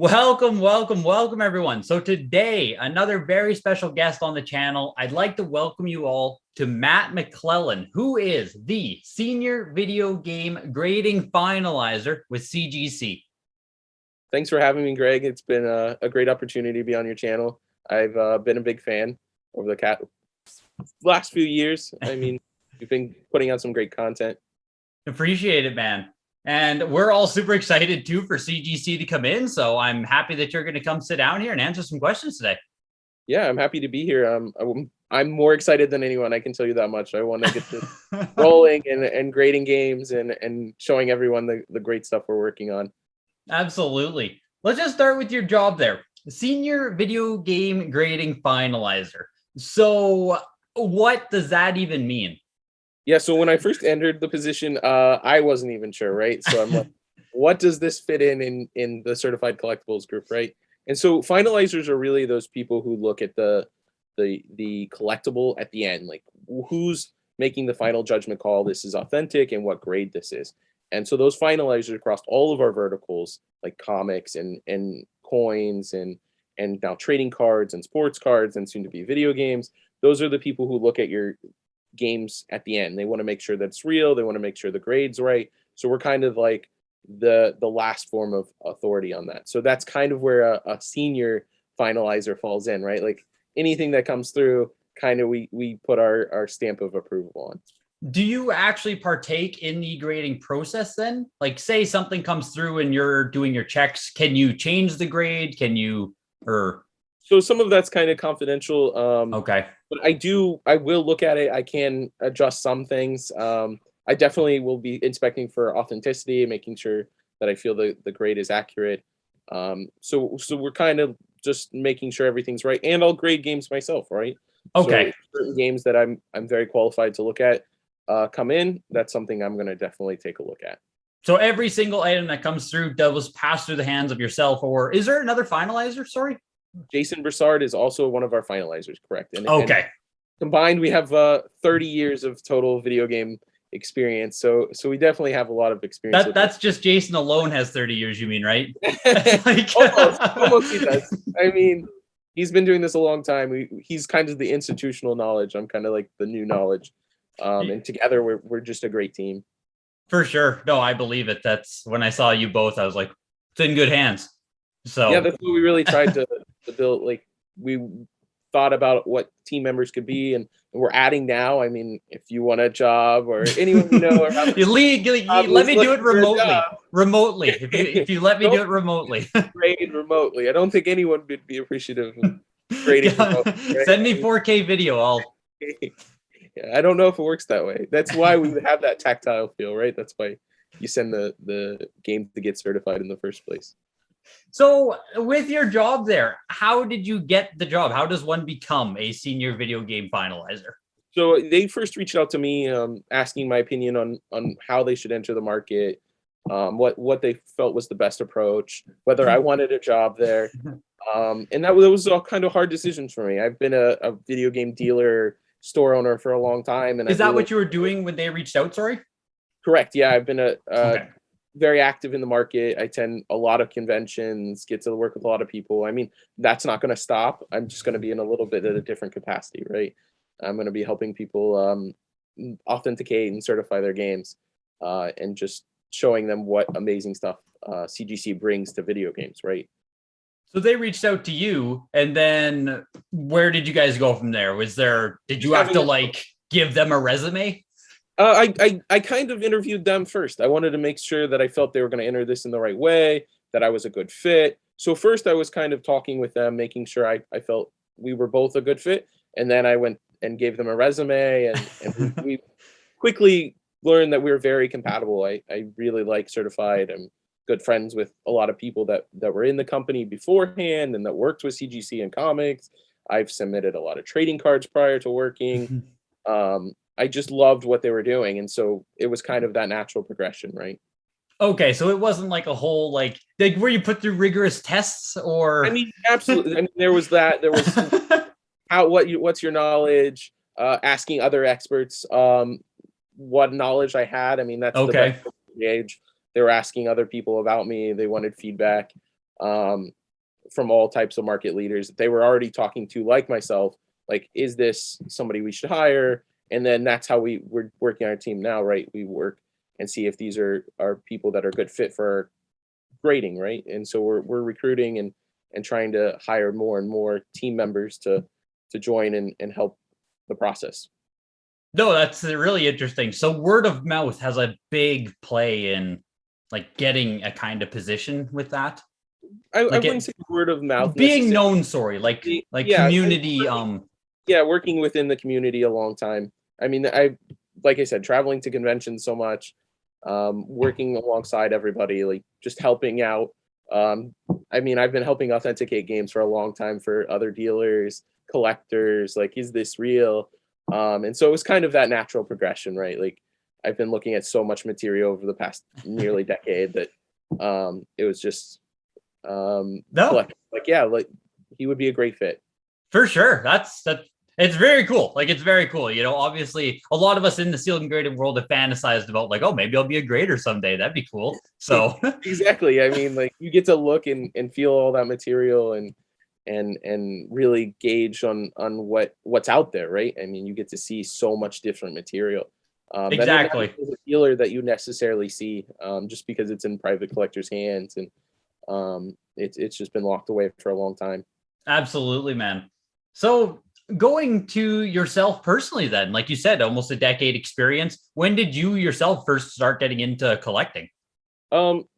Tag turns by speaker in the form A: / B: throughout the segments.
A: Welcome, everyone. So today, another very special guest on the channel. I'd like to welcome you all to Matt McClellan, who is the Senior Video Game Grading Finalizer with CGC.
B: Thanks for having me, Greg. It's been a great opportunity to be on your channel. I've been a big fan over the last few years. I mean, you've been putting out some great content.
A: Appreciate it, man. And we're all super excited too for CGC to come in. So I'm happy that you're going to come sit down here and answer some questions today.
B: Yeah, I'm happy to be here. I'm more excited than anyone. I can tell you that much. I want to get this rolling and grading games and showing everyone the great stuff we're working on.
A: Absolutely. Let's just start with your job there. Senior Video Game Grading Finalizer. So what does that even mean?
B: Yeah, so when I first entered the position, I wasn't even sure, right? So I'm like, what does this fit in the certified collectibles group, right? And so finalizers are really those people who look at the collectible at the end, like who's making the final judgment call, this is authentic and what grade this is. And so those finalizers across all of our verticals, like comics and coins and now trading cards and sports cards and soon to be video games, those are the people who look at your games at the end. They want to make sure that it's real. They want to make sure the grade's right. So we're kind of like the last form of authority on that. So that's kind of where a senior finalizer falls in, right? Like anything that comes through, kind of we put our stamp of approval on.
A: Do you actually partake in the grading process then? Like say something comes through and you're doing your checks, can you change the grade? Can you, or?
B: So some of that's kind of confidential.
A: Okay.
B: But I will look at it. I can adjust some things. I definitely will be inspecting for authenticity, making sure that I feel the grade is accurate. So we're kind of just making sure everything's right. And I'll grade games myself, right?
A: Okay.
B: So certain games that I'm very qualified to look at come in, that's something I'm going to definitely take a look at.
A: So every single item that comes through does pass through the hands of yourself, or is there another finalizer? Sorry.
B: Jason Broussard is also one of our finalizers, correct?
A: Okay.
B: And combined, we have 30 years of total video game experience. So we definitely have a lot of experience.
A: That's just Jason alone has 30 years, you mean, right?
B: Like... almost he does. I mean, he's been doing this a long time. He's kind of the institutional knowledge. I'm kind of like the new knowledge. And together we're just a great team.
A: For sure. No, I believe it. That's when I saw you both, I was like, it's in good hands. So
B: yeah, that's what we really tried to build. Like we thought about what team members could be, and we're adding now. I mean, if you want a job or anyone you know, or
A: let me do it remotely. If you let me do it remotely,
B: grade remotely. I don't think anyone would be appreciative of grading remotely. Right?
A: Send me 4K video.
B: Yeah, I don't know if it works that way. That's why we have that tactile feel, right? That's why you send the game to get certified in the first place.
A: So with your job there, how did you get the job? How does one become a senior video game finalizer?
B: So they first reached out to me asking my opinion on how they should enter the market, what they felt was the best approach, whether I wanted a job there. And that was all kind of hard decisions for me. I've been a video game dealer, store owner for a long time. And
A: is that what you were doing when they reached out? Sorry?
B: Correct. Yeah, I've been very active in the market. I attend a lot of conventions, get to work with a lot of people. I mean, that's not going to stop. I'm just going to be in a little bit of a different capacity, right? I'm going to be helping people authenticate and certify their games and just showing them what amazing stuff CGC brings to video games, right?
A: So they reached out to you, and then where did you guys go from there? Did you have to like give them a resume?
B: I kind of interviewed them first. I wanted to make sure that I felt they were going to enter this in the right way, that I was a good fit. So first I was kind of talking with them, making sure I felt we were both a good fit. And then I went and gave them a resume, and we quickly learned that we were very compatible. I really like certified. I'm good friends with a lot of people that were in the company beforehand and that worked with CGC and comics. I've submitted a lot of trading cards prior to working. I just loved what they were doing. And so it was kind of that natural progression, right?
A: Okay, so it wasn't like a whole like where you put through rigorous tests, or
B: I mean, absolutely. I mean, there was that. There was what's your knowledge? Asking other experts what knowledge I had. I mean, that's
A: okay.
B: The best age. They were asking other people about me. They wanted feedback. from all types of market leaders that they were already talking to, like myself, like, is this somebody we should hire? And then that's how we're working on our team now, right? We work and see if these are people that are good fit for our grading, right? And so we're recruiting and trying to hire more and more team members to join and help the process.
A: No, that's really interesting. So word of mouth has a big play in like getting a kind of position with that.
B: I
A: Like
B: wouldn't say word of mouth
A: being
B: necessarily.
A: known, sorry, like
B: Yeah,
A: community.
B: Working within the community a long time. I mean, like I said, traveling to conventions so much, working alongside everybody, like just helping out. I mean, I've been helping authenticate games for a long time for other dealers, collectors, like, is this real? And so it was kind of that natural progression, right? Like, I've been looking at so much material over the past nearly decade that it was just
A: No,
B: like, yeah, like, he would be a great fit.
A: for sure. That's it's very cool. Like, it's very cool. You know, obviously a lot of us in the sealed and graded world have fantasized about like, oh, maybe I'll be a grader someday. That'd be cool. So
B: exactly. I mean, like, you get to look and feel all that material and really gauge on what's out there, right? I mean, you get to see so much different material.
A: exactly.
B: That is a dealer that you necessarily see just because it's in private collectors' hands, and it's just been locked away for a long time.
A: Absolutely, man. So going to yourself personally, then, like you said, almost a decade experience. When did you yourself first start getting into collecting?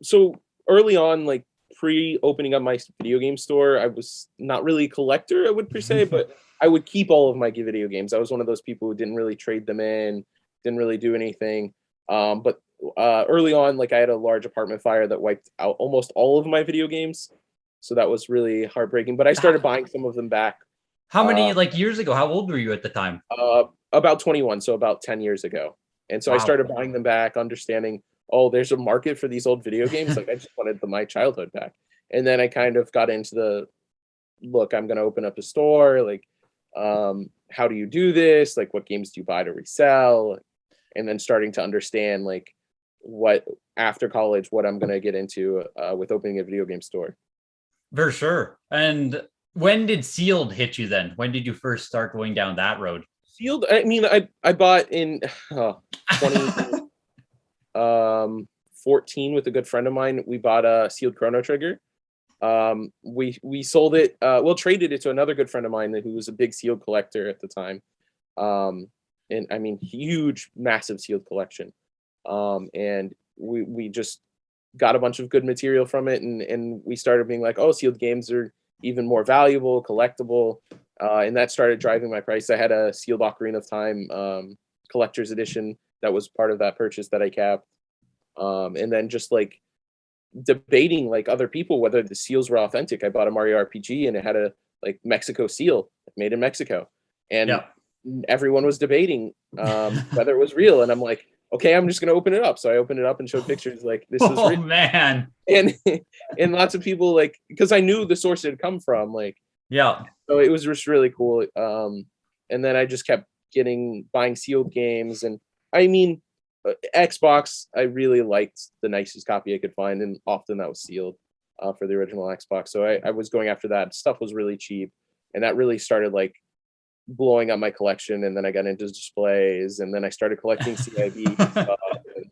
B: So early on, like pre-opening up my video game store, I was not really a collector, I would per se, but I would keep all of my video games. I was one of those people who didn't really trade them in, didn't really do anything. But early on, like, I had a large apartment fire that wiped out almost all of my video games. So that was really heartbreaking, but I started buying some of them back.
A: How many like years ago? How old were you at the time?
B: About 21, so about 10 years ago. And so I
A: Wow.
B: started buying them back, understanding, oh, there's a market for these old video games. Like, I just wanted my childhood back. And then I kind of got into the, look, I'm going to open up a store. Like, how do you do this? Like, what games do you buy to resell? And then starting to understand, like, what after college, what I'm going to get into with opening a video game store. For
A: sure. And when did sealed hit you then? When did you first start going down that road?
B: Sealed, I mean, I bought in 2014 with a good friend of mine. We bought a sealed Chrono Trigger. We sold it, traded it to another good friend of mine who was a big sealed collector at the time. And I mean, huge, massive sealed collection. And we just got a bunch of good material from it, and we started being like, oh, sealed games are even more valuable, collectible, and that started driving my price. I had a sealed Ocarina of Time collector's edition that was part of that purchase that I kept, and then just like debating like other people whether the seals were authentic. I bought a Mario RPG and it had a like Mexico seal made in Mexico, and everyone was debating whether it was real, and I'm like, okay, I'm just going to open it up. So I opened it up and showed pictures like, this is real.
A: Man.
B: And lots of people, like, because I knew the source it had come from, like, so it was just really cool. And then I just kept buying sealed games. And I mean, Xbox, I really liked the nicest copy I could find, and often that was sealed for the original Xbox. So I was going after that. Stuff was really cheap, and that really started like blowing up my collection. And then I got into displays, and then I started collecting CIB stuff, and,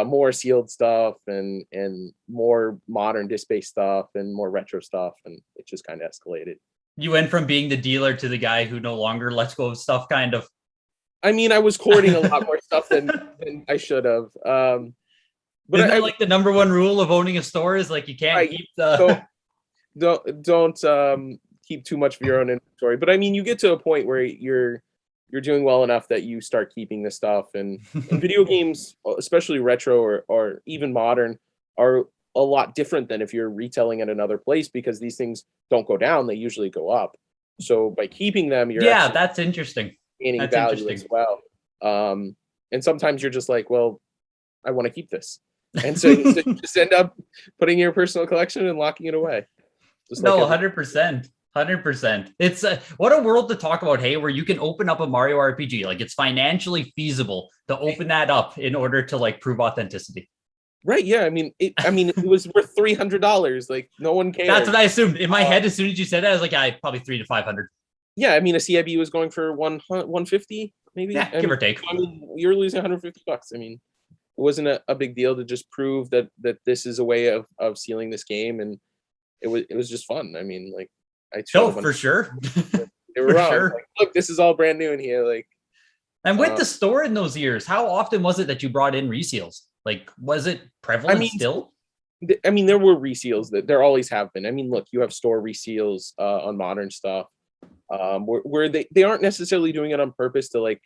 B: more sealed stuff, and more modern disc-based stuff, and more retro stuff, and it just kind of escalated.
A: You went from being the dealer to the guy who no longer lets go of stuff, kind of.
B: I mean, I was hoarding a lot more stuff than I should have. But
A: isn't that like the number one rule of owning a store is like you can't keep the
B: don't keep too much of your own inventory. But I mean, you get to a point where you're doing well enough that you start keeping this stuff. And video games, especially retro or even modern, are a lot different than if you're retailing at another place, because these things don't go down; they usually go up. So by keeping them, you're
A: that's interesting.
B: Gaining value as well. And sometimes you're just like, well, I want to keep this. And so you just end up putting your personal collection and locking it away.
A: Just no, 100%. 100%. It's what a world to talk about, hey, where you can open up a Mario RPG. Like, it's financially feasible to open that up in order to like prove authenticity.
B: Right. Yeah. It was worth $300. Like no one cared.
A: That's what I assumed in my head. As soon as you said that, I was like, yeah, probably 300 to 500.
B: Yeah. A CIB was going for 150, maybe.
A: Yeah, give or take.
B: You're losing $150. It wasn't a big deal to just prove that this is a way of sealing this game, and it was just fun. Like I
A: showed for sure.
B: They were wrong. Sure. Like, look, this is all brand new in here. Like,
A: and with the store in those years, how often was it that you brought in reseals? Like, was it prevalent still?
B: There were reseals. That there always have been. Look, you have store reseals on modern stuff, where they aren't necessarily doing it on purpose to like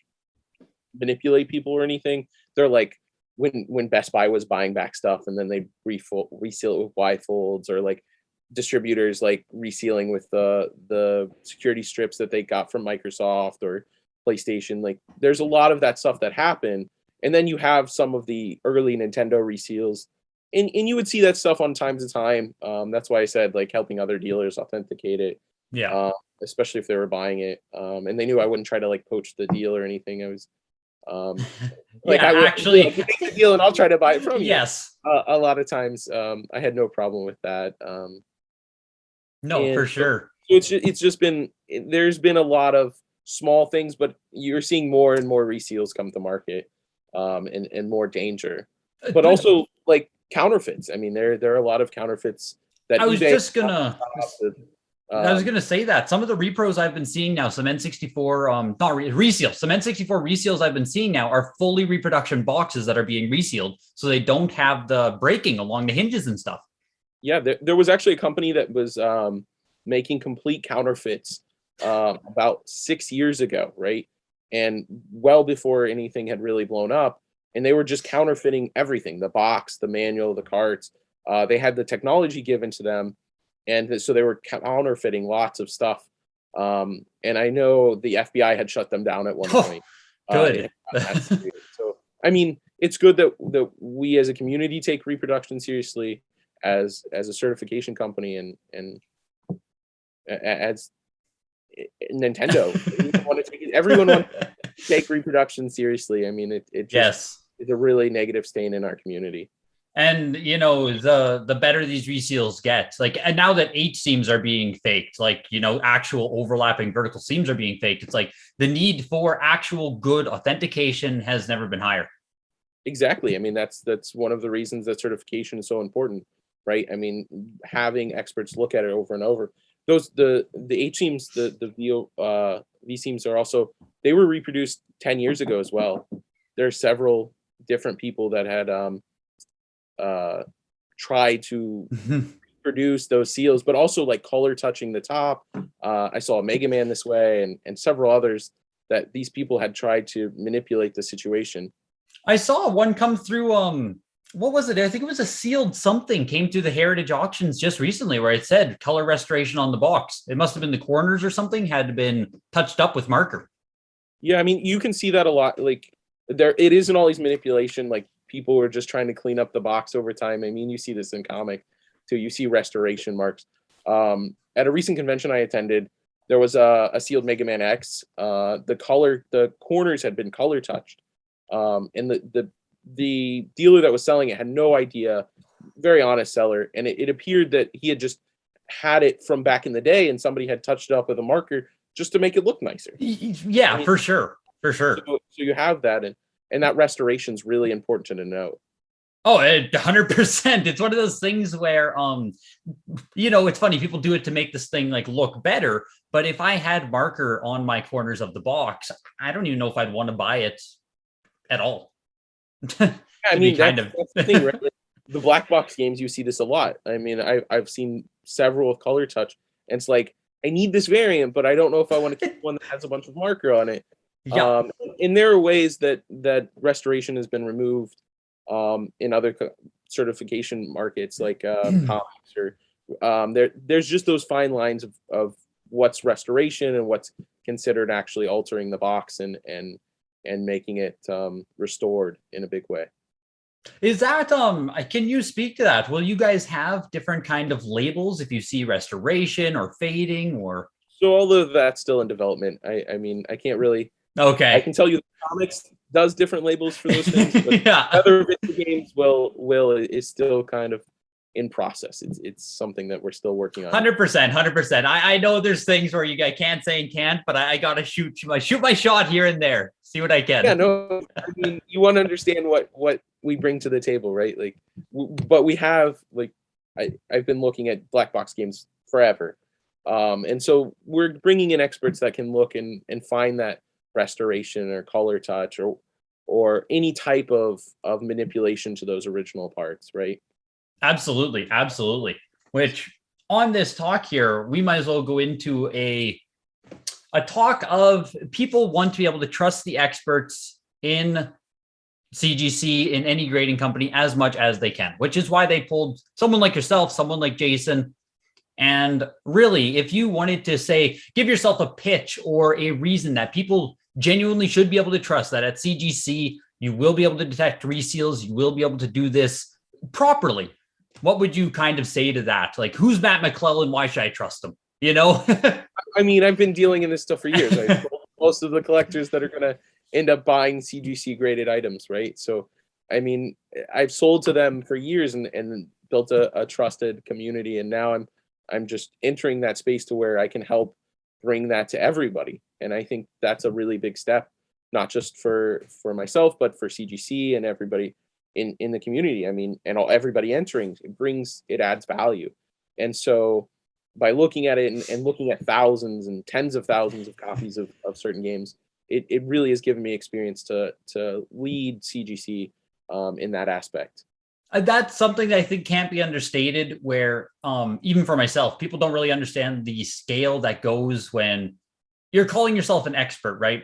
B: manipulate people or anything. They're like when Best Buy was buying back stuff and then they reseal it with Y folds, or like distributors like resealing with the security strips that they got from Microsoft or PlayStation. Like there's a lot of that stuff that happened. And then you have some of the early Nintendo reseals, and you would see that stuff on time to time. That's why I said like helping other dealers authenticate it.
A: Yeah.
B: Especially if they were buying it. And they knew I wouldn't try to like poach the deal or anything. I was like,
A: yeah,
B: I would
A: actually
B: make the deal and I'll try to buy it from you.
A: Yes.
B: A lot of times I had no problem with that.
A: No, for sure.
B: So it's just been, there's been a lot of small things, but you're seeing more and more reseals come to market. And more danger, but also like counterfeits. There are a lot of counterfeits that
A: I was just gonna say that some of the repros I've been seeing now, some N64, not reseals, some N64 reseals I've been seeing now are fully reproduction boxes that are being resealed, so they don't have the breaking along the hinges and stuff.
B: Yeah, there was actually a company that was making complete counterfeits about 6 years ago, right? And well before anything had really blown up, and they were just counterfeiting everything: the box, the manual, the carts. They had the technology given to them, and so they were counterfeiting lots of stuff. And I know the FBI had shut them down at one point.
A: Good.
B: So it's good that we as a community take reproduction seriously as a certification company, and as Nintendo. Everyone wants to take reproduction seriously. It just is a really negative stain in our community.
A: And the better these reseals get, like, and now that H seams are being faked, like actual overlapping vertical seams are being faked, it's like the need for actual good authentication has never been higher.
B: Exactly. That's one of the reasons that certification is so important, right? Having experts look at it over and over. The H seams, the V seams are also, they were reproduced 10 years ago as well. There are several different people that had tried to produce those seals, but also like color touching the top. I saw a Mega Man this way, and several others that these people had tried to manipulate the situation.
A: I saw one come through. What was it? I think it was a sealed something came through the Heritage auctions just recently where it said color restoration on the box. It must have been the corners or something had been touched up with marker.
B: Yeah, you can see that a lot. Like it isn't always manipulation. Like people are just trying to clean up the box over time. You see this in comic too. You see restoration marks. At a recent convention I attended, there was a sealed Mega Man X. The corners had been color touched. And the dealer that was selling it had no idea. Very honest seller, and it appeared that he had just had it from back in the day, and somebody had touched it up with a marker just to make it look nicer.
A: Yeah, for sure. So
B: you have that, and that restoration is really important to know.
A: Oh, 100%. It's one of those things where, it's funny. People do it to make this thing like look better. But if I had marker on my corners of the box, I don't even know if I'd want to buy it at all.
B: That's the thing, right? The black box games, you see this a lot. I've seen several with color touch, and it's like, I need this variant, but I don't know if I want to keep one that has a bunch of marker on it.
A: Yeah.
B: And there are ways that restoration has been removed in other certification markets, like comics, or there's just those fine lines of what's restoration and what's considered actually altering the box and making it restored in a big way.
A: Is that can you speak to that? Will you guys have different kind of labels if you see restoration or fading or?
B: So all of that's still in development. I can't really
A: Okay.
B: I can tell you comics does different labels for those things, but
A: yeah.
B: other video games is still kind of in process. It's something that we're still working on.
A: 100%. I know there's things where you can't say and can't, but I gotta shoot my shot here and there. See what I can.
B: Yeah, no, I mean, you want to understand what we bring to the table, right? Like, but we have like, I've been looking at black box games forever, and so we're bringing in experts that can look and find that restoration or color touch or any type of manipulation to those original parts, right?
A: Absolutely. Which on this talk here, we might as well go into a talk of people want to be able to trust the experts in CGC, in any grading company, as much as they can, which is why they pulled someone like yourself, someone like Jason. And really, if you wanted to say, give yourself a pitch or a reason that people genuinely should be able to trust that at CGC, you will be able to detect reseals, you will be able to do this properly, what would you kind of say to that? Like, who's Matt McClellan? Why should I trust him? You know?
B: I mean, I've been dealing in this stuff for years. Most of the collectors that are going to end up buying CGC graded items, right? So, I mean, I've sold to them for years and built a trusted community. And now I'm just entering that space to where I can help bring that to everybody. And I think that's a really big step, not just for myself, but for CGC and everybody in the community. I mean, and everybody entering, it adds value. And so by looking at it and looking at thousands and tens of thousands of copies of certain games, it really has given me experience to lead CGC in that aspect.
A: That's something that I think can't be understated, where even for myself, people don't really understand the scale that goes when you're calling yourself an expert, right?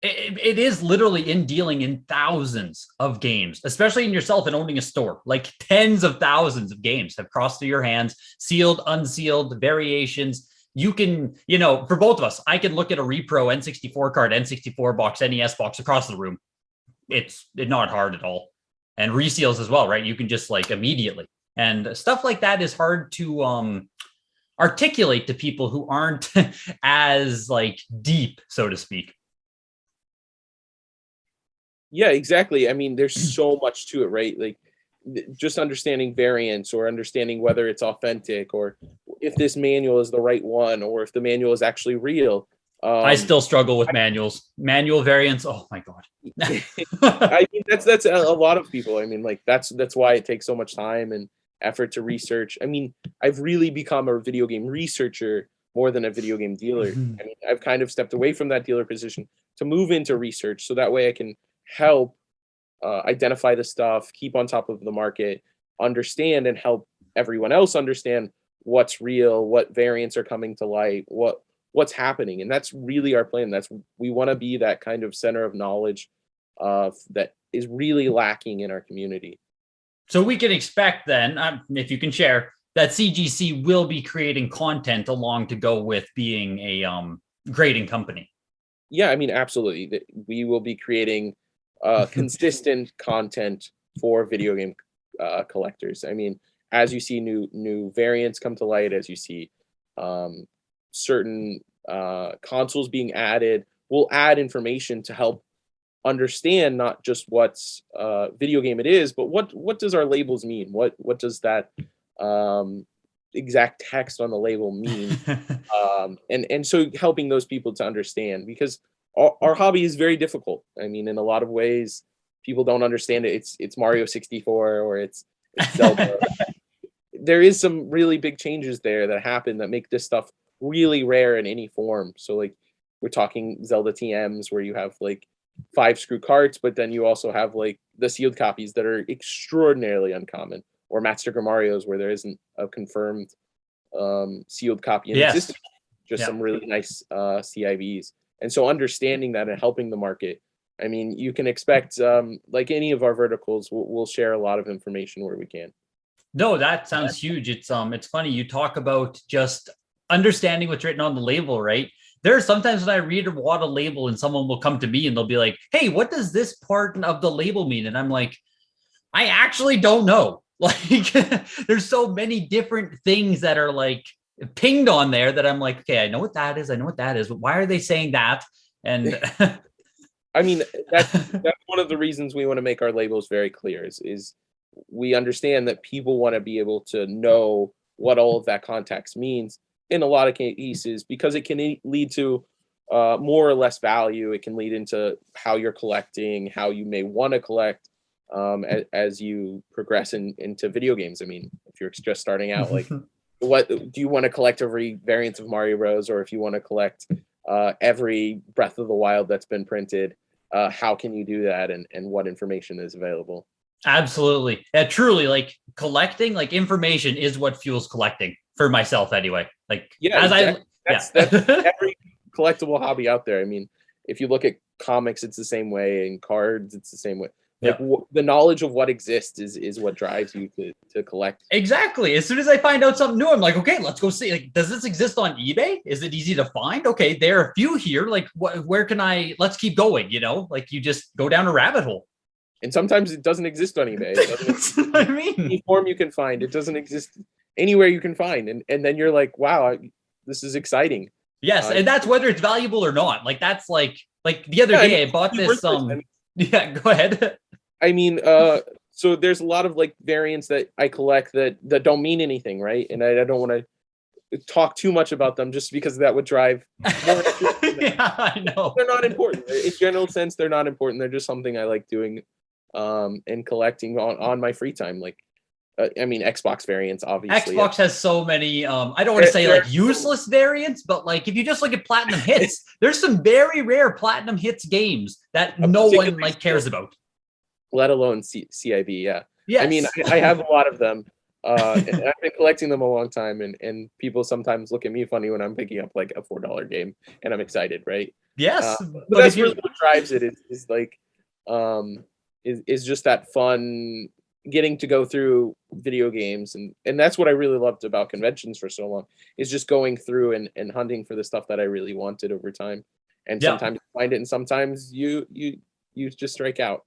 A: It is literally in dealing in thousands of games, especially in yourself and owning a store. Like tens of thousands of games have crossed through your hands, sealed, unsealed, variations. You can, for both of us, I can look at a repro N64 card, N64 box, NES box across the room. It's not hard at all. And reseals as well, right? You can just like immediately. And stuff like that is hard to articulate to people who aren't as like deep, so to speak.
B: Yeah, exactly. I mean, there's so much to it, right? Like just understanding variants or understanding whether it's authentic or if this manual is the right one or if the manual is actually real.
A: I still struggle with manual variants. Oh my God.
B: I mean, that's a lot of people. I mean, like that's why it takes so much time and effort to research. I mean, I've really become a video game researcher more than a video game dealer. I mean, I've kind of stepped away from that dealer position to move into research so that way I can help identify the stuff, keep on top of the market, understand and help everyone else understand what's real, what variants are coming to light, what's happening. And that's really our plan. We want to be that kind of center of knowledge that is really lacking in our community.
A: So we can expect then, if you can share, that CGC will be creating content along to go with being a grading company.
B: Yeah, I mean, absolutely. We will be creating consistent content for video game collectors. I mean, as you see new variants come to light, as you see certain consoles being added, we'll add information to help understand not just what's video game it is, but what does our labels mean? What does that exact text on the label mean? And so helping those people to understand, because our hobby is very difficult. I mean, in a lot of ways, people don't understand it. It's Mario 64 or it's Zelda. There is some really big changes there that happen that make this stuff really rare in any form. So like we're talking Zelda TMs where you have like 5 screw carts, but then you also have like the sealed copies that are extraordinarily uncommon, or Master Mario's where there isn't a confirmed sealed copy in existence, just some really nice CIVs. And so understanding that and helping the market, I mean, you can expect like any of our verticals, we'll share a lot of information where we can.
A: No, that sounds huge. It's funny you talk about just understanding what's written on the label, right? There are sometimes when I read a WATA label and someone will come to me and they'll be like, hey, what does this part of the label mean? And I'm like, I actually don't know. Like there's so many different things that are like pinged on there that I'm like, okay, I know what that is. I know what that is. But why are they saying that? And
B: I mean, that's one of the reasons we want to make our labels very clear is we understand that people want to be able to know what all of that context means in a lot of cases, because it can lead to more or less value. It can lead into how you're collecting, how you may want to collect as you progress into video games. I mean, if you're just starting out, like, what do you want to collect every variant of Mario Bros, or if you want to collect every Breath of the Wild that's been printed, how can you do that, and what information is available?
A: Absolutely. Yeah, truly, like collecting, like information is what fuels collecting for myself anyway. Like,
B: Yeah,
A: as
B: exactly. That's
A: yeah.
B: every collectible hobby out there. I mean, if you look at comics, it's the same way, and cards, it's the same way. Like,
A: Yeah.
B: the knowledge of what exists is what drives you to collect.
A: Exactly. As soon as I find out something new, I'm like, okay, let's go see. Like, does this exist on eBay? Is it easy to find? Okay, there are a few here. Like, where can I? Let's keep going. You know, like you just go down a rabbit hole.
B: And sometimes it doesn't exist on eBay. It doesn't
A: That's what I mean.
B: any form you can find. It doesn't exist anywhere you can find. And then you're like, wow, this is exciting.
A: Yes, and that's whether it's valuable or not. Like that's like the other day I bought this. Yeah, go ahead.
B: I mean, so there's a lot of like variants that I collect that don't mean anything, right? And I don't want to talk too much about them just because that would drive more interest.
A: Yeah, I know.
B: They're not important. In general sense, they're not important. They're just something I like doing and collecting on my free time. Like, I mean, Xbox variants, obviously.
A: Xbox has so many, I don't want to say like useless variants, but like if you just look at Platinum Hits, there's some very rare Platinum Hits games that no one like cares about.
B: Let alone CIB, yeah.
A: Yes.
B: I mean, I have a lot of them. And I've been collecting them a long time, and people sometimes look at me funny when I'm picking up like a $4 game and I'm excited, right?
A: Yes.
B: But that's really what drives it is like is just that fun getting to go through video games, and that's what I really loved about conventions for so long, is just going through and hunting for the stuff that I really wanted over time. And sometimes you find it, and sometimes you just strike out.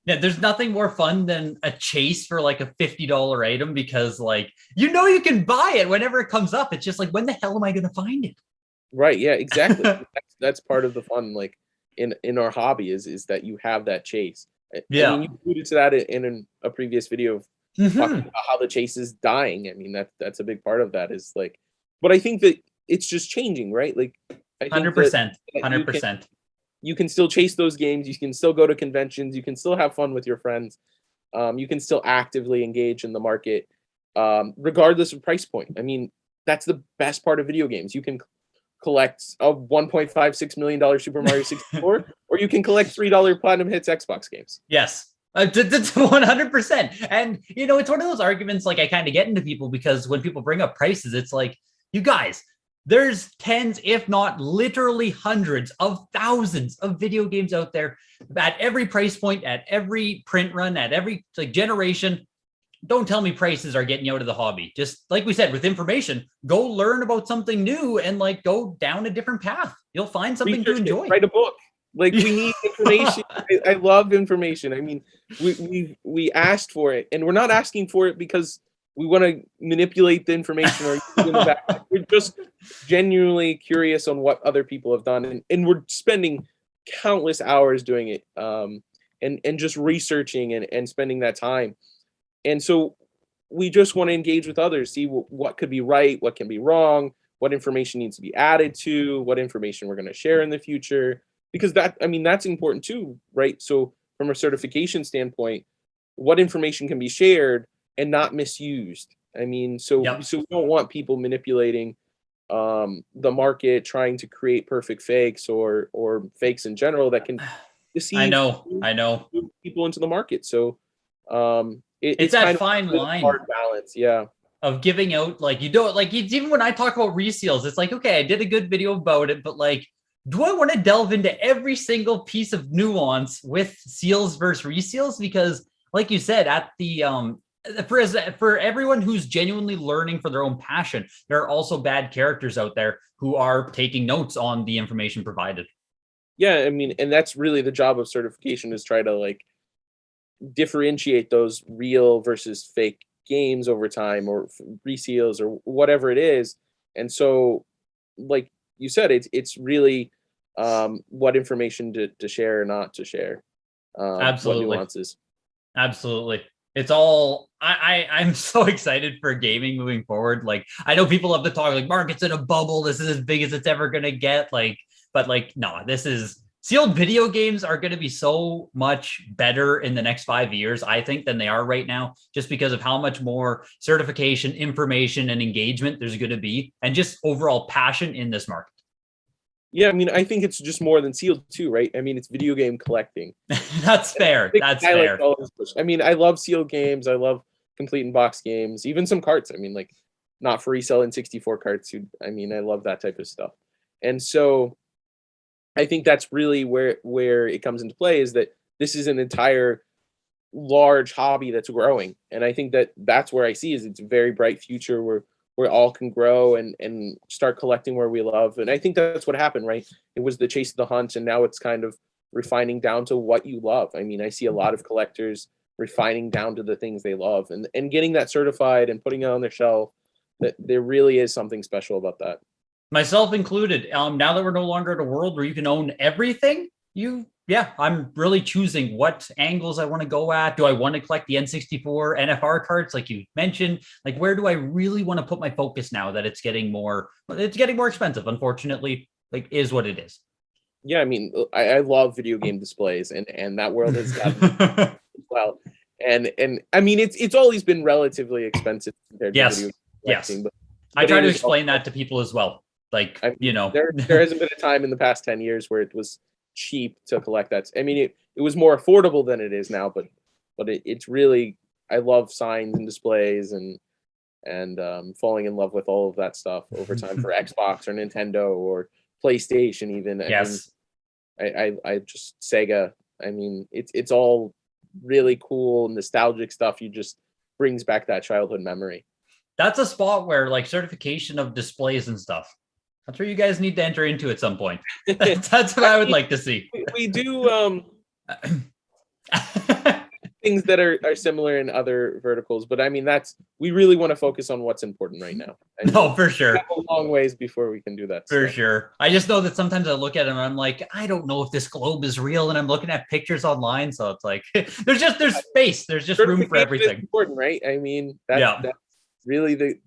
A: Yeah, there's nothing more fun than a chase for like a $50 item, because like you know you can buy it whenever it comes up. It's just like, when the hell am I gonna find it?
B: Right, yeah, exactly. That's part of the fun, like in our hobby, is that you have that chase.
A: Yeah.
B: I mean, you alluded to that in a previous video of talking about how the chase is dying. I mean, that's a big part of that, is like, but I think that it's just changing, right? Like, I think
A: 100%, 100%.
B: You can still chase those games. You can still go to conventions. You can still have fun with your friends. You can still actively engage in the market, regardless of price point. I mean, that's the best part of video games. You can collect a $1.56 million Super Mario 64, or you can collect $3 Platinum Hits Xbox games.
A: Yes. 100%. And you know, it's one of those arguments like I kind of get into people, because when people bring up prices, it's like, you guys, there's tens, if not literally hundreds of thousands of video games out there at every price point, at every print run, at every like generation. Don't tell me prices are getting you out of the hobby. Just like we said, with information, go learn about something new and like go down a different path. You'll find something to enjoy.
B: Write a book. Like, we need information. I love information. I mean, we asked for it, and we're not asking for it because we want to manipulate the information or we're just genuinely curious on what other people have done, and we're spending countless hours doing it, and just researching and spending that time. And so we just want to engage with others, see what could be right, what can be wrong, what information needs to be added to, what information we're going to share in the future, because that's important too, right? So from a certification standpoint, what information can be shared and not misused. I mean, so we don't want people manipulating the market, trying to create perfect fakes or fakes in general that can deceive
A: I know
B: people into the market. So
A: it's that fine line,
B: hard balance,
A: of giving out, like, you don't like, it's even when I talk about reseals, it's like, okay, I did a good video about it, but like, do I want to delve into every single piece of nuance with seals versus reseals? Because like you said, at the for everyone who's genuinely learning for their own passion, there are also bad characters out there who are taking notes on the information provided.
B: Yeah, I mean, and that's really the job of certification, is try to like differentiate those real versus fake games over time, or reseals, or whatever it is. And so, like you said, it's really what information to share or not to share.
A: Absolutely.
B: What nuances.
A: Absolutely. It's all I'm so excited for gaming moving forward. Like, I know people love to talk like market's in a bubble. This is as big as it's ever gonna get. Like, but like, no, this is sealed video games are going to be so much better in the next 5 years, I think, than they are right now, just because of how much more certification, information, and engagement there's going to be, and just overall passion in this market.
B: Yeah, I mean, I think it's just more than sealed too, right? I mean, it's video game collecting.
A: That's fair. That's fair.
B: I mean, I love sealed games. I love complete in box games, even some carts. I mean, like not for resale in 64 carts. I mean, I love that type of stuff. And so I think that's really where it comes into play, is that this is an entire large hobby that's growing. And I think that's where I see is it's a very bright future where all can grow and start collecting where we love. And I think that's what happened, right? It was the chase of the hunt, and now it's kind of refining down to what you love. I mean, I see a lot of collectors refining down to the things they love and getting that certified and putting it on their shelf. That there really is something special about that.
A: Myself included. Now that we're no longer in a world where you can own everything, I'm really choosing what angles I want to go at. Do I want to collect the N64 NFR cards like you mentioned? Like, where do I really want to put my focus now that it's getting more expensive, unfortunately, like is what it is.
B: Yeah, I mean, I love video game displays, and that world has gotten well. And I mean, it's always been relatively expensive compared to video collecting. But
A: I try to explain that to people as well. Like, I mean,
B: there hasn't been a time in the past 10 years where it was cheap to collect that. I mean, it was more affordable than it is now, but it's really, I love signs and displays and falling in love with all of that stuff over time for Xbox or Nintendo or PlayStation even.
A: Yes.
B: I just Sega. I mean, it's all really cool, nostalgic stuff. You just brings back that childhood memory.
A: That's a spot where like certification of displays and stuff. That's where you guys need to enter into at some point. That's what I would like to see.
B: We do things that are similar in other verticals, but I mean, we really want to focus on what's important right now. I mean,
A: no, for sure.
B: We have a long ways before we can do that.
A: For sure. I just know that sometimes I look at it and I'm like, I don't know if this globe is real, and I'm looking at pictures online. So it's like, there's space. There's just room for everything.
B: Important, right? I mean, that's really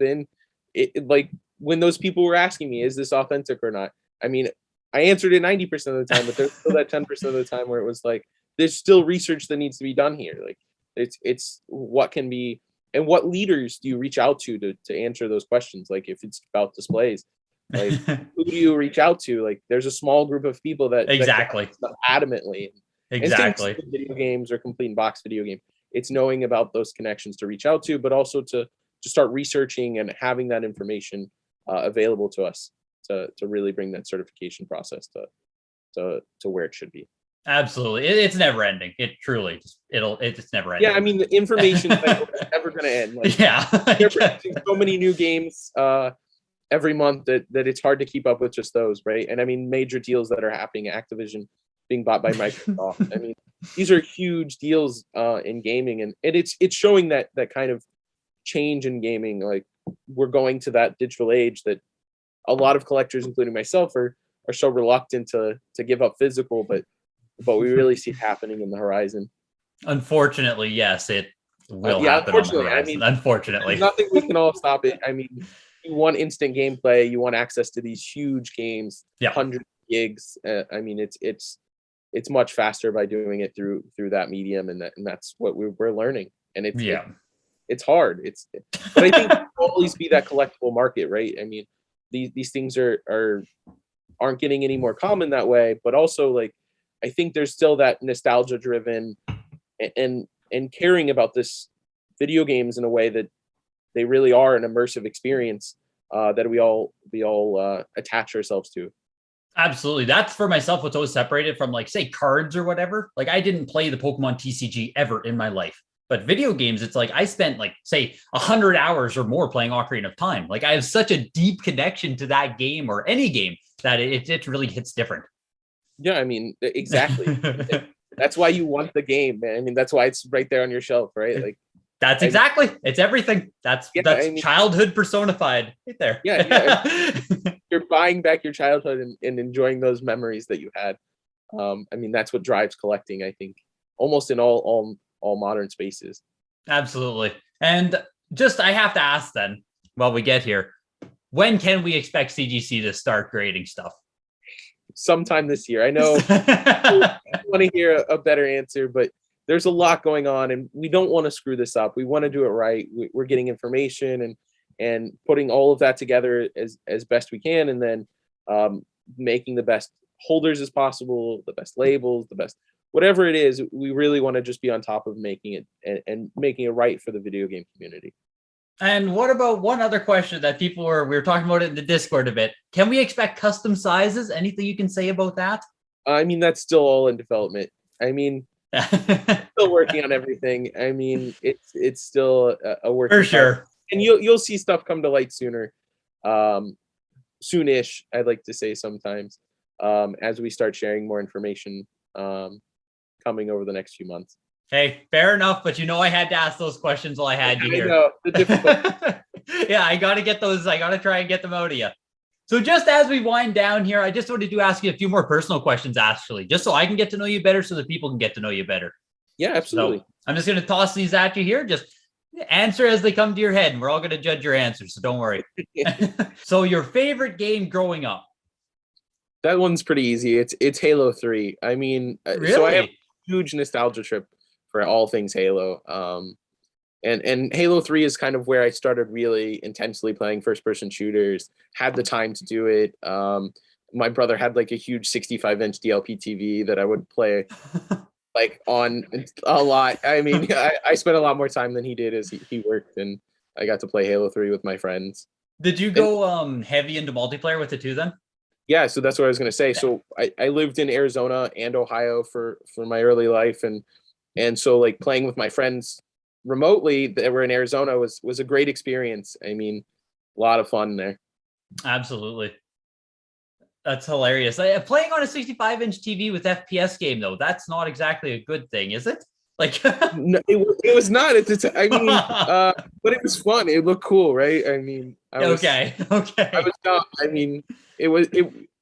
B: like when those people were asking me, is this authentic or not? I mean, I answered it 90% of the time, but there's still that 10% of the time where it was like, there's still research that needs to be done here. Like it's what can be, and what leaders do you reach out to answer those questions? Like if it's about displays, like who do you reach out to? Like there's a small group of people that adamantly.
A: Exactly.
B: And video games or complete in box video game. It's knowing about those connections to reach out to, but also to start researching and having that information available to us to really bring that certification process to where it should be.
A: Absolutely. It's never ending. It truly it's never ending.
B: Yeah, I mean, the information cycle is never going to end. Like, they're producing so many new games every month that it's hard to keep up with just those, right? And I mean, major deals that are happening, Activision being bought by Microsoft. I mean, these are huge deals in gaming, and it's showing that kind of change in gaming. Like we're going to that digital age that a lot of collectors, including myself, are so reluctant to give up physical, but we really see it happening in the horizon.
A: Unfortunately, yes, it will happen on the horizon. I mean, unfortunately,
B: nothing we can all stop it. I mean, you want instant gameplay, you want access to these huge games, 100 gigs. I mean, it's much faster by doing it through that medium, and that's what we're learning. And it's hard. But I think it will always be that collectible market, right? I mean, these things aren't getting any more common that way, but also like I think there's still that nostalgia driven and caring about this video games in a way that they really are an immersive experience that we all attach ourselves to.
A: Absolutely. That's for myself what's always separated from like say cards or whatever. Like I didn't play the Pokemon TCG ever in my life. But video games, it's like I spent like, say, 100 hours or more playing Ocarina of Time. Like I have such a deep connection to that game or any game that it really hits different.
B: Yeah, I mean, exactly. That's why you want the game, man. I mean, that's why it's right there on your shelf, right? Like
A: That's exactly. It's everything. That's childhood personified right there.
B: Yeah. You're buying back your childhood and enjoying those memories that you had. I mean, that's what drives collecting, I think, almost in all modern spaces.
A: Absolutely. And just, I have to ask then, while we get here, when can we expect CGC to start grading stuff?
B: Sometime this year. I know I want to hear a better answer, but there's a lot going on and we don't want to screw this up. We want to do it right. We're getting information and putting all of that together as best we can, and then making the best holders as possible, the best labels, the best whatever it is. We really want to just be on top of making it and making it right for the video game community.
A: And what about one other question that we were talking about it in the Discord a bit? Can we expect custom sizes? Anything you can say about that?
B: I mean, that's still all in development. I mean, still working on everything. I mean, it's still a work
A: for sure.
B: And you'll see stuff come to light sooner, soonish. I'd like to say sometimes, as we start sharing more information, coming over the next few months.
A: Hey, fair enough, but I had to ask those questions while I had you here.
B: I know, the difficult.
A: Yeah, I got to get those. I got to try and get them out of you. So just as we wind down here, I just wanted to ask you a few more personal questions, actually, just so I can get to know you better, so that people can get to know you better.
B: Yeah, absolutely.
A: So I'm just going to toss these at you here. Just answer as they come to your head, and we're all going to judge your answers, so don't worry. So your favorite game growing up?
B: That one's pretty easy. It's Halo 3. I mean,
A: really?
B: So I have a huge nostalgia trip for all things Halo. And Halo 3 is kind of where I started really intensely playing first-person shooters, had the time to do it. My brother had like a huge 65-inch DLP TV that I would play like on a lot. I mean, I spent a lot more time than he did as he worked, and I got to play Halo 3 with my friends.
A: Did you go heavy into multiplayer with it too then?
B: Yeah, so that's what I was going to say. So I lived in Arizona and Ohio for my early life, and so like playing with my friends remotely that were in Arizona was a great experience. I mean, a lot of fun there.
A: Absolutely. That's hilarious. Playing on a 65-inch TV with FPS game, though, that's not exactly a good thing, is it? Like,
B: no, it was not at the time. I mean, but it was fun. It looked cool, right? I mean,
A: okay.
B: I was dumb. I mean,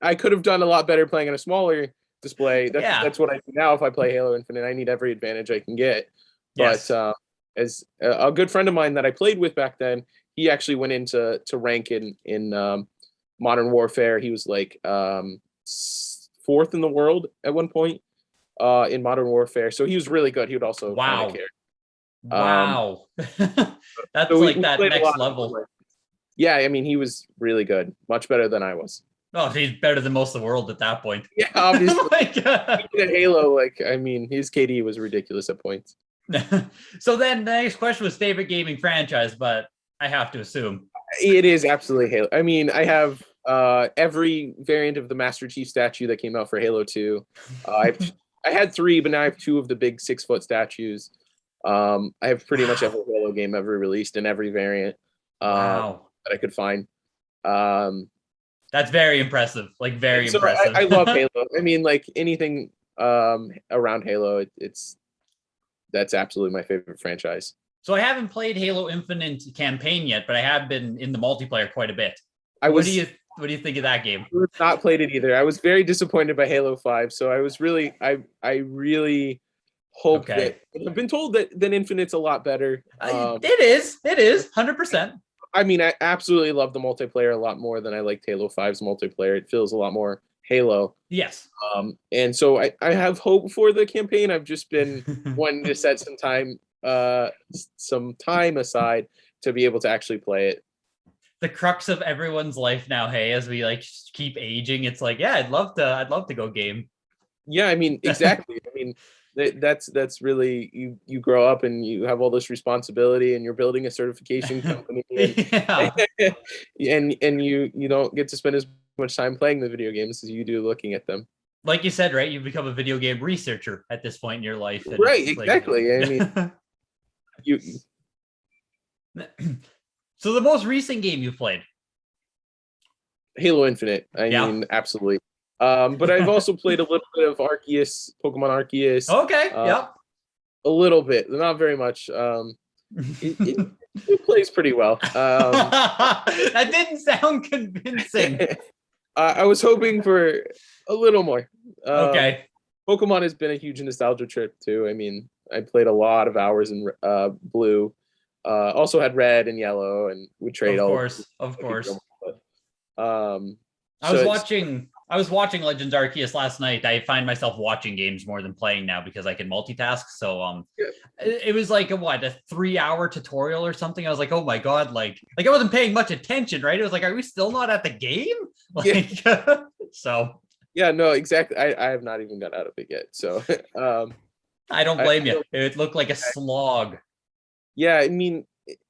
B: I could have done a lot better playing on a smaller display. That's what I do now. If I play Halo Infinite, I need every advantage I can get. But yes. As a good friend of mine that I played with back then, he actually went into rank in Modern Warfare. He was like 4th in the world at one point in Modern Warfare. So he was really good. He would also
A: wow.
B: Care.
A: Wow. That's so like that next level.
B: Yeah, I mean, he was really good. Much better than I was.
A: Oh, he's better than most of the world at that point.
B: Yeah, obviously. Even at Halo, like, I mean, his KD was ridiculous at points.
A: So then the next question was favorite gaming franchise, but I have to assume
B: it is absolutely Halo. I mean, I have every variant of the Master Chief statue that came out for Halo 2. I had 3, but now I have 2 of the big 6-foot statues. I have pretty much every Halo game ever released in every variant that I could find.
A: That's very impressive. Like, very impressive.
B: I love Halo. I mean, like, anything around Halo, that's absolutely my favorite franchise.
A: So I haven't played Halo Infinite campaign yet, but I have been in the multiplayer quite a bit. What do you think of that game?
B: I have not played it either. I was very disappointed by Halo 5, so I was really I really hope that I've been told that Infinite's a lot better.
A: It is 100%.
B: I mean, I absolutely love the multiplayer a lot more than I liked Halo 5's multiplayer. It feels a lot more Halo.
A: Yes.
B: And so I have hope for the campaign. I've just been wanting to set some time aside to be able to actually play it.
A: The crux of everyone's life now, hey, as we like keep aging, it's like, yeah, I'd love to go game.
B: Yeah, I mean, exactly. I mean, that's really you grow up and you have all this responsibility and you're building a certification company and you don't get to spend as much time playing the video games as you do looking at them.
A: Like you said, right? You've become a video game researcher at this point in your life.
B: Right, exactly. Like, I
A: mean, So the most recent game you played?
B: Halo Infinite. I mean, absolutely. But I've also played a little bit of Arceus, Pokemon Arceus.
A: Okay,
B: a little bit, not very much. It plays pretty well.
A: That didn't sound convincing.
B: I was hoping for a little more.
A: Okay.
B: Pokemon has been a huge nostalgia trip too. I mean, I played a lot of hours in Blue. Also had Red and Yellow, and we trade
A: Of course. I
B: So
A: was watching Legends Arceus last night. I find myself watching games more than playing now because I can multitask. So it was like a 3-hour tutorial or something. I was like, oh my god, like I wasn't paying much attention, right? It was like, are we still not at the game? Like so
B: yeah, no, exactly. I have not even got out of it yet. So
A: I don't blame you. It looked like a slog.
B: Yeah, I mean,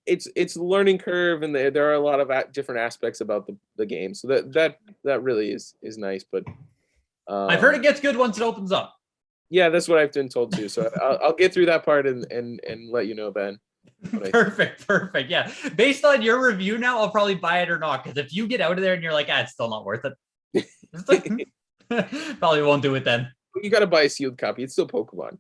B: it's a learning curve, and there are a lot of different aspects about the game. So that really is nice. But
A: I've heard it gets good once it opens up.
B: Yeah, that's what I've been told too. So I'll get through that part and let you know, Ben.
A: Perfect. Yeah. Based on your review now, I'll probably buy it or not. Because if you get out of there and you're like, it's still not worth it. Probably won't do it then.
B: You got to buy a sealed copy. It's still Pokemon.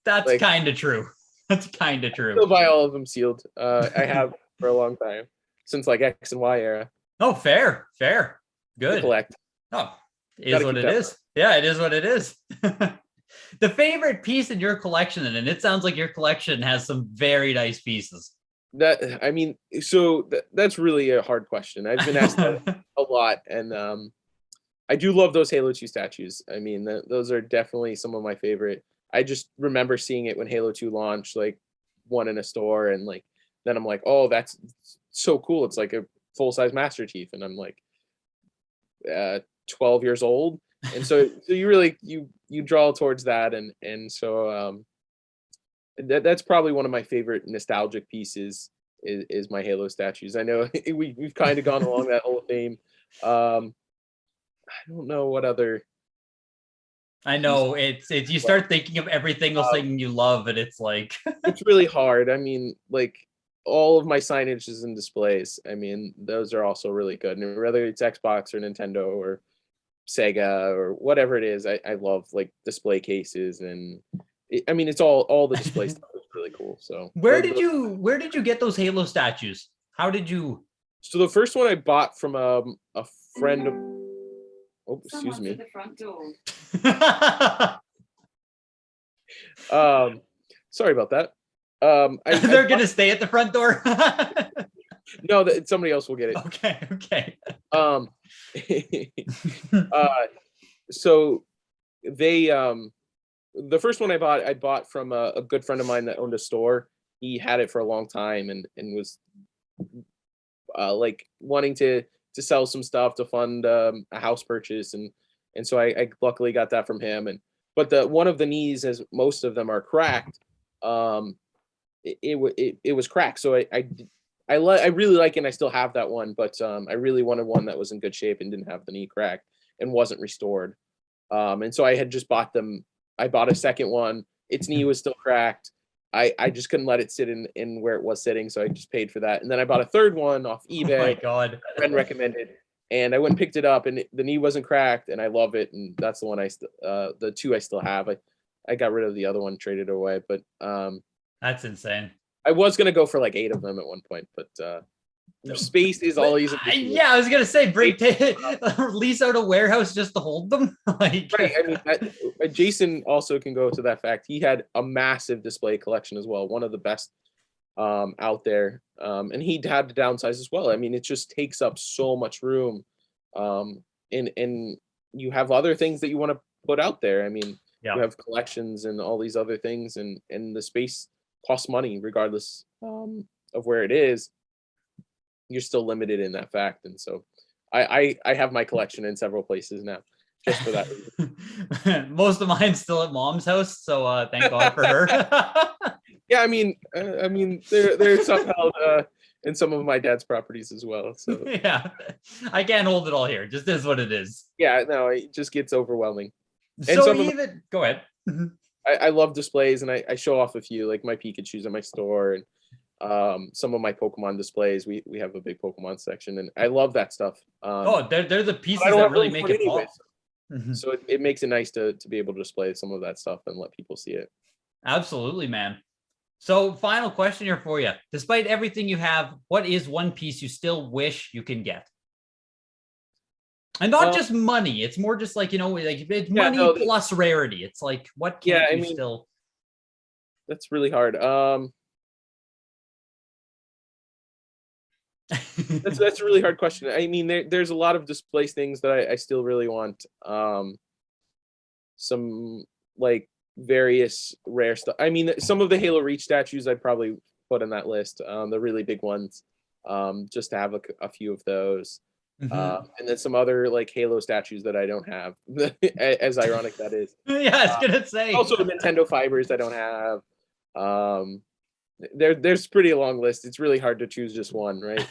A: That's kind of true. That's kind of true.
B: I still buy all of them sealed. I have for a long time, since like X and Y era.
A: Oh, fair. Good.
B: Collect.
A: Oh, is what it is. Yeah, it is what it is. The favorite piece in your collection, and it sounds like your collection has some very nice pieces.
B: That's really a hard question. I've been asked that a lot, and I do love those Halo 2 statues. I mean, those are definitely some of my favorite. I just remember seeing it when Halo 2 launched, like one in a store, and like then I'm like, oh, that's so cool. It's like a full-size Master Chief, and I'm like 12 years old, and so you really you draw towards that, and so that's probably one of my favorite nostalgic pieces is my Halo statues. I know we've kind of gone along that whole theme. I don't know what other.
A: I know it's you start thinking of every single thing you love, and it's like
B: it's really hard. I mean, like all of my signages and displays. I mean, those are also really good. And whether it's Xbox or Nintendo or Sega or whatever it is, I love like display cases, and I mean it's all the display stuff is really cool. So
A: where did you get those Halo statues? How did you?
B: So the first one I bought from a friend of. Oh, excuse me.
C: At the front door.
B: Sorry about that.
A: They're gonna stay at the front door.
B: No, somebody else will get it.
A: Okay.
B: So they the first one I bought from a good friend of mine that owned a store. He had it for a long time and was like wanting to sell some stuff to fund a house purchase, and so I luckily got that from him. But one of the knees, as most of them are cracked, it was cracked. So I really like it, and I still have that one, but I really wanted one that was in good shape and didn't have the knee cracked and wasn't restored. And so I had just bought them. I bought a second one. Its knee was still cracked. I just couldn't let it sit in where it was sitting, so I just paid for that. And then I bought a third one off eBay.
A: Oh my god!
B: A friend recommended, and I went and picked it up, and the knee wasn't cracked, and I love it. And that's the one the two I still have. I got rid of the other one, traded it away, but
A: that's insane.
B: I was gonna go for like 8 of them at one point, but space is always.
A: Yeah, I was gonna say lease out a warehouse just to hold them. Like,
B: right. I mean, Jason also can go to that fact. He had a massive display collection as well, one of the best out there, and he had to downsize as well. I mean, it just takes up so much room, and you have other things that you want to put out there. I mean, you have collections and all these other things, and the space costs money regardless of where it is. You're still limited in that fact, and so I have my collection in several places now, just for that reason.
A: Most of mine's still at mom's house, so thank God for her.
B: Yeah, I mean, there's some held in some of my dad's properties as well. So
A: yeah, I can't hold it all here. Just is what it is.
B: Yeah, no, it just gets overwhelming.
A: So go ahead.
B: I love displays, and I show off a few, like my Pikachu's at my store, and some of my Pokemon displays. We have a big Pokemon section, and I love that stuff.
A: They're the pieces that really make it pop.
B: So it makes it nice to be able to display some of that stuff and let people see it.
A: Absolutely, man. So, final question here for you. Despite everything you have, what is one piece you still wish you can get? And not just money. It's more just like, like it's money plus rarity. It's like, what can't you still?
B: That's really hard. That's a really hard question. I mean, there's a lot of displaced things that I still really want. Some like various rare stuff. I mean, some of the Halo Reach statues I'd probably put on that list. The really big ones, just to have a few of those. And then some other like Halo statues that I don't have. As ironic that is.
A: Yeah, I was gonna say.
B: Also, Nintendo fibers I don't have. There's pretty long list. It's really hard to choose just one, right?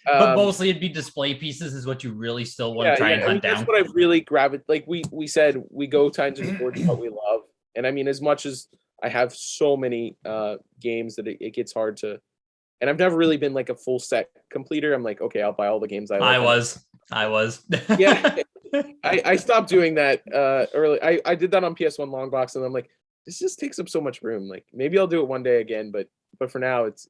A: But mostly it'd be display pieces is what you really still want to try and hunt down.
B: That's what I've really gravitated. Like we said, we go times and towards what we love. And I mean, as much as I have so many games that it gets hard to, and I've never really been like a full set completer. I'm like, okay, I'll buy all the games I love.
A: I was.
B: Yeah. I stopped doing that early. I did that on PS1 long box, and I'm like, this just takes up so much room. Like maybe I'll do it one day again, but for now it's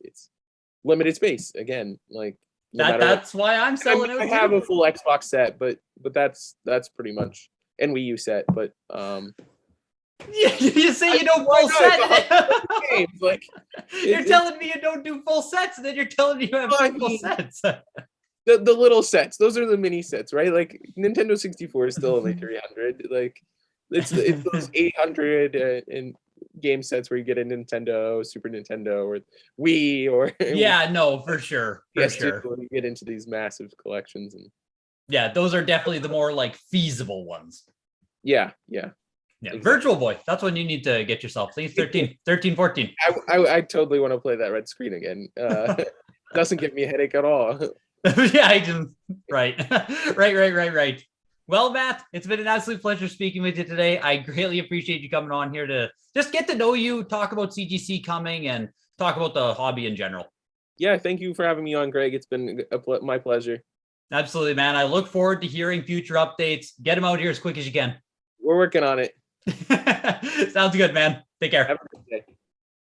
B: limited space again. Like
A: that's why I'm selling it.
B: I have a full Xbox set, but that's pretty much, and Wii U set, but
A: you say you don't full set.
B: Games, like
A: you're telling me you don't do full sets, and then you're telling me you have full sets.
B: The little sets, those are the mini sets, right? Like Nintendo 64 is still only 300. Like it's those 800 in game sets where you get a Nintendo, Super Nintendo, or Wii, or
A: for sure.
B: When you get into these massive collections, and
A: those are definitely the more like feasible ones.
B: Yeah,
A: exactly. Virtual Boy, that's when you need to get yourself. Please 13, 14.
B: I totally want to play that red screen again. Doesn't give me a headache at all.
A: Right. Well, Matt, it's been an absolute pleasure speaking with you today. I greatly appreciate you coming on here to just get to know you, talk about CGC coming, and talk about the hobby in general.
B: Yeah, thank you for having me on, Greg. It's been my pleasure.
A: Absolutely, man. I look forward to hearing future updates. Get them out here as quick as you can.
B: We're working on it.
A: Sounds good, man. Take care.
B: Have a good day.